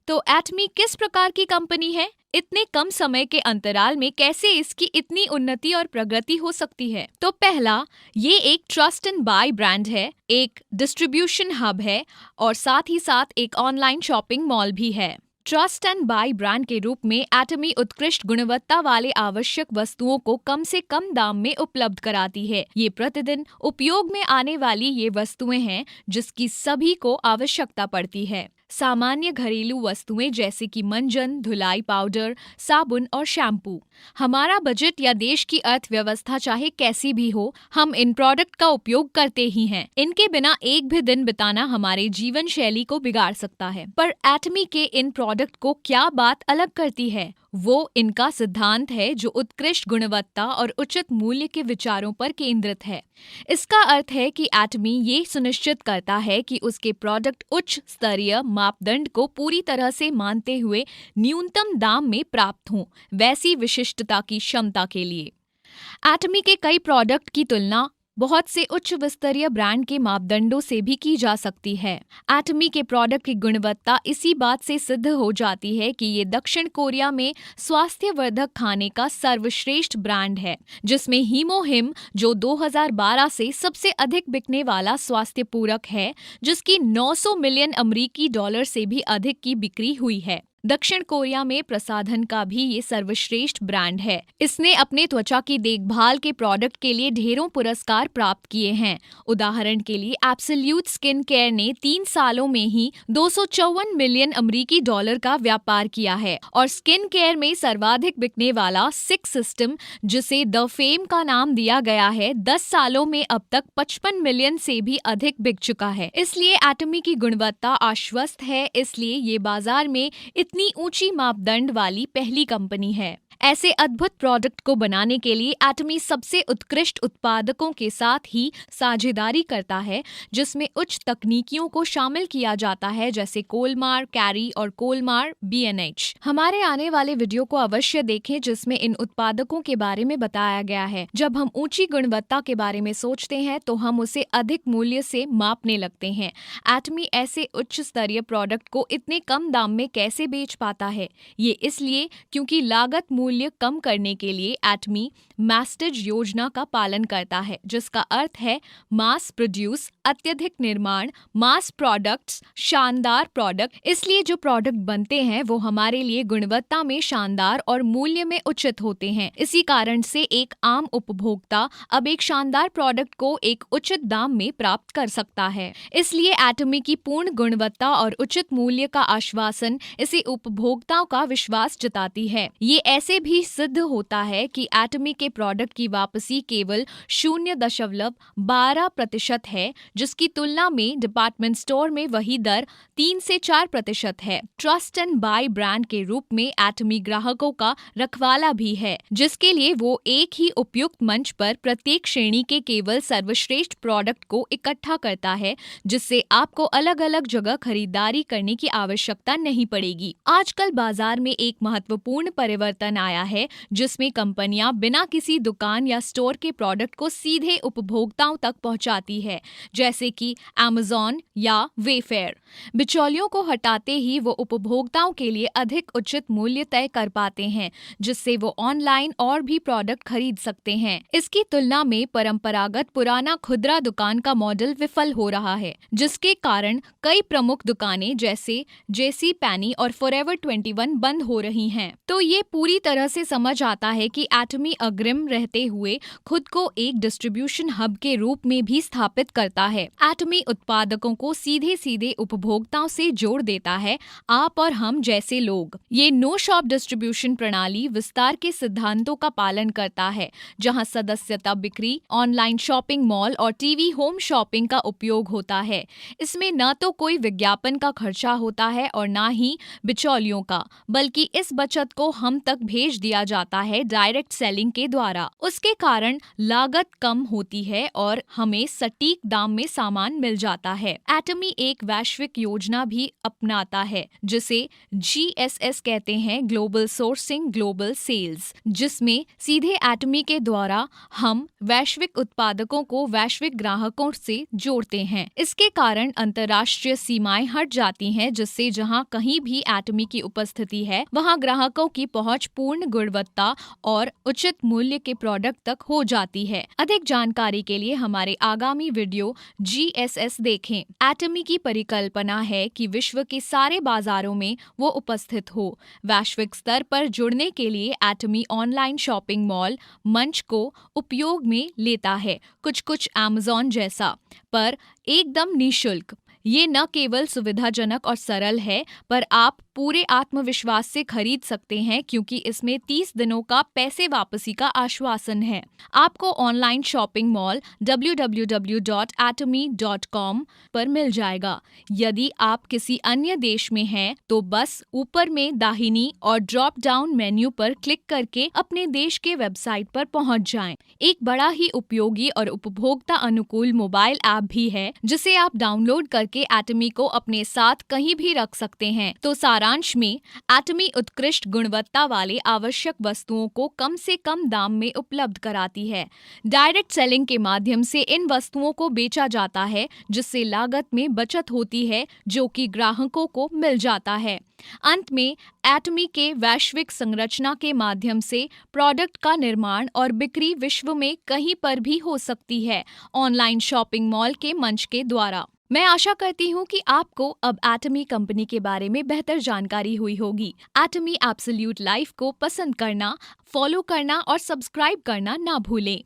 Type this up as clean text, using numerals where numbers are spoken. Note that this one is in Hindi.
तो एटमी किस प्रकार की कंपनी है? इतने कम समय के अंतराल में कैसे इसकी इतनी उन्नति और प्रगति हो सकती है? तो पहला, ये एक ट्रस्ट एंड बाय ब्रांड है, एक डिस्ट्रीब्यूशन हब है और साथ ही साथ एक ऑनलाइन शॉपिंग मॉल भी है। ट्रस्ट एंड बाय ब्रांड के रूप में एटमी उत्कृष्ट गुणवत्ता वाले आवश्यक वस्तुओं को कम से कम दाम में उपलब्ध कराती है। ये प्रतिदिन उपयोग में आने वाली ये वस्तुएं हैं जिसकी सभी को आवश्यकता पड़ती है। सामान्य घरेलू वस्तुएं जैसे कि मंजन, धुलाई पाउडर, साबुन और शैम्पू। हमारा बजट या देश की अर्थव्यवस्था चाहे कैसी भी हो, हम इन प्रोडक्ट का उपयोग करते ही हैं। इनके बिना एक भी दिन बिताना हमारे जीवन शैली को बिगाड़ सकता है। पर एटमी के इन प्रोडक्ट को क्या बात अलग करती है? वो इनका सिद्धांत है जो उत्कृष्ट गुणवत्ता और उचित मूल्य के विचारों पर केंद्रित है। इसका अर्थ है कि एटमी ये सुनिश्चित करता है कि उसके प्रोडक्ट उच्च स्तरीय मापदंड को पूरी तरह से मानते हुए न्यूनतम दाम में प्राप्त हों, वैसी विशिष्टता की क्षमता के लिए। एटमी के कई प्रोडक्ट की तुलना बहुत से उच्च स्तरीय ब्रांड के मापदंडों से भी की जा सकती है। एटमी के प्रोडक्ट की गुणवत्ता इसी बात से सिद्ध हो जाती है कि ये दक्षिण कोरिया में स्वास्थ्यवर्धक खाने का सर्वश्रेष्ठ ब्रांड है, जिसमें हीमोहिम जो 2012 से सबसे अधिक बिकने वाला स्वास्थ्य पूरक है, जिसकी 900 मिलियन अमेरिकी डॉलर से भी अधिक की बिक्री हुई है। दक्षिण कोरिया में प्रसाधन का भी ये सर्वश्रेष्ठ ब्रांड है। इसने अपने त्वचा की देखभाल के प्रोडक्ट के लिए ढेरों पुरस्कार प्राप्त किए हैं। उदाहरण के लिए एब्सोल्यूट स्किन केयर ने 3 सालों में ही 254 मिलियन अमेरिकी डॉलर का व्यापार किया है और स्किन केयर में सर्वाधिक बिकने वाला सिक्स सिस्टम, जिसे द फेम का नाम दिया गया है, 10 सालों में अब तक 55 मिलियन से भी अधिक बिक चुका है। इसलिए एटमी की गुणवत्ता आश्वस्त है, इसलिए ये बाजार में इतनी ऊंची मापदंड वाली पहली कंपनी है। ऐसे अद्भुत प्रोडक्ट को बनाने के लिए एटमी सबसे उत्कृष्ट उत्पादकों के साथ ही साझेदारी करता है, जिसमें उच्च तकनीकियों को शामिल किया जाता है, जैसे कोलमार, कैरी और कोलमार BNH। हमारे आने वाले वीडियो को अवश्य देखें, जिसमें इन उत्पादकों के बारे में बताया गया है। जब हम ऊंची गुणवत्ता के बारे में सोचते हैं तो हम उसे अधिक मूल्य से मापने लगते हैं। एटमी ऐसे उच्च स्तरीय प्रोडक्ट को इतने कम दाम में कैसे बेच पाता है? ये इसलिए क्योंकि लागत मूल्य कम करने के लिए एटमी मैस्टेज योजना का पालन करता है, जिसका अर्थ है मास प्रोड्यूस, अत्यधिक निर्माण, मास प्रोडक्ट्स, शानदार प्रोडक्ट। इसलिए जो प्रोडक्ट बनते हैं वो हमारे लिए गुणवत्ता में शानदार और मूल्य में उचित होते हैं। इसी कारण से एक आम उपभोक्ता अब एक शानदार प्रोडक्ट को एक उचित दाम में प्राप्त कर सकता है। इसलिए एटमी की पूर्ण गुणवत्ता और उचित मूल्य का आश्वासन इसे उपभोक्ताओं का विश्वास जताती है। ये ऐसे भी सिद्ध होता है कि एटमी के प्रोडक्ट की वापसी केवल 0.12% है, जिसकी तुलना में डिपार्टमेंट स्टोर में वही दर 3 से 4% है। ट्रस्ट एंड बाय ब्रांड के रूप में एटमी ग्राहकों का रखवाला भी है, जिसके लिए वो एक ही उपयुक्त मंच पर प्रत्येक श्रेणी के केवल सर्वश्रेष्ठ प्रोडक्ट को इकट्ठा करता है, जिससे आपको अलग अलग जगह खरीदारी करने की आवश्यकता नहीं पड़ेगी। आजकल बाजार में एक महत्वपूर्ण परिवर्तन आया है, जिसमें कंपनियां बिना किसी दुकान या स्टोर के प्रोडक्ट को सीधे उपभोक्ताओं तक पहुंचाती है, जैसे कि Amazon या वेफेयर। बिचौलियों को हटाते ही वो उपभोक्ताओं के लिए अधिक उचित मूल्य तय कर पाते हैं, जिससे वो ऑनलाइन और भी प्रोडक्ट खरीद सकते हैं। इसकी तुलना में परंपरागत पुराना खुदरा दुकान का मॉडल विफल हो रहा है, जिसके कारण कई प्रमुख दुकानें जैसे JC Penney और Forever 21 बंद हो रही हैं। तो ये पूरी तरह से समझ आता है कि एटमी अग्रिम रहते हुए खुद को एक डिस्ट्रीब्यूशन हब के रूप में भी स्थापित करता है। एटमी उत्पादकों को सीधे सीधे उपभोक्ताओं से जोड़ देता है, आप और हम जैसे लोग। ये नो शॉप डिस्ट्रीब्यूशन प्रणाली विस्तार के सिद्धांतों का पालन करता है, जहां सदस्यता बिक्री, ऑनलाइन शॉपिंग मॉल और टीवी होम शॉपिंग का उपयोग होता है। इसमें न तो कोई विज्ञापन का खर्चा होता है और न ही बिचौलियों का, बल्कि इस बचत को हम तक भेज दिया जाता है डायरेक्ट सेलिंग के द्वारा। उसके कारण लागत कम होती है और हमें सटीक दाम में सामान मिल जाता है। एटमी एक वैश्विक योजना भी अपनाता है, जिसे GSS कहते हैं, ग्लोबल सोर्सिंग ग्लोबल सेल्स, जिसमें सीधे एटमी के द्वारा हम वैश्विक उत्पादकों को वैश्विक ग्राहकों से जोड़ते हैं। इसके कारण अंतर्राष्ट्रीय सीमाएं हट जाती हैं, जिससे जहां कहीं भी एटमी एटमी की उपस्थिति है, वहां ग्राहकों की पहुंच पूर्ण गुणवत्ता और उचित मूल्य के प्रोडक्ट तक हो जाती है। अधिक जानकारी के लिए हमारे आगामी वीडियो GSS देखें। एटमी की परिकल्पना है कि विश्व के सारे बाजारों में वो उपस्थित हो। वैश्विक स्तर पर जुड़ने के लिए एटमी ऑनलाइन शॉपिंग मॉल मंच को उपयोग में लेता है, कुछ Amazon जैसा, पर एकदम निःशुल्क। ये न केवल सुविधाजनक और सरल है, पर आप पूरे आत्मविश्वास से खरीद सकते हैं क्योंकि इसमें 30 दिनों का पैसे वापसी का आश्वासन है। आपको ऑनलाइन शॉपिंग मॉल www.atomy.com पर मिल जाएगा। यदि आप किसी अन्य देश में हैं, तो बस ऊपर में दाहिनी और ड्रॉप डाउन मेन्यू पर क्लिक करके अपने देश के वेबसाइट पर पहुंच जाएं। एक बड़ा ही उपयोगी और उपभोक्ता अनुकूल मोबाइल ऐप भी है, जिसे आप डाउनलोड करके एटमी को अपने साथ कहीं भी रख सकते हैं। तो सारांश में, एटमी उत्कृष्ट गुणवत्ता वाले आवश्यक वस्तुओं को कम से कम दाम में उपलब्ध कराती है। डायरेक्ट सेलिंग के माध्यम से इन वस्तुओं को बेचा जाता है, जिससे लागत में बचत होती है, जो कि ग्राहकों को मिल जाता है। अंत में, एटमी के वैश्विक संरचना के माध्यम से प्रोडक्ट का निर्माण और बिक्री विश्व में कहीं पर भी हो सकती है, ऑनलाइन शॉपिंग मॉल के मंच के द्वारा। मैं आशा करती हूँ कि आपको अब एटमी कंपनी के बारे में बेहतर जानकारी हुई होगी। एटमी एब्सोल्यूट लाइफ को पसंद करना, फॉलो करना और सब्सक्राइब करना ना भूलें।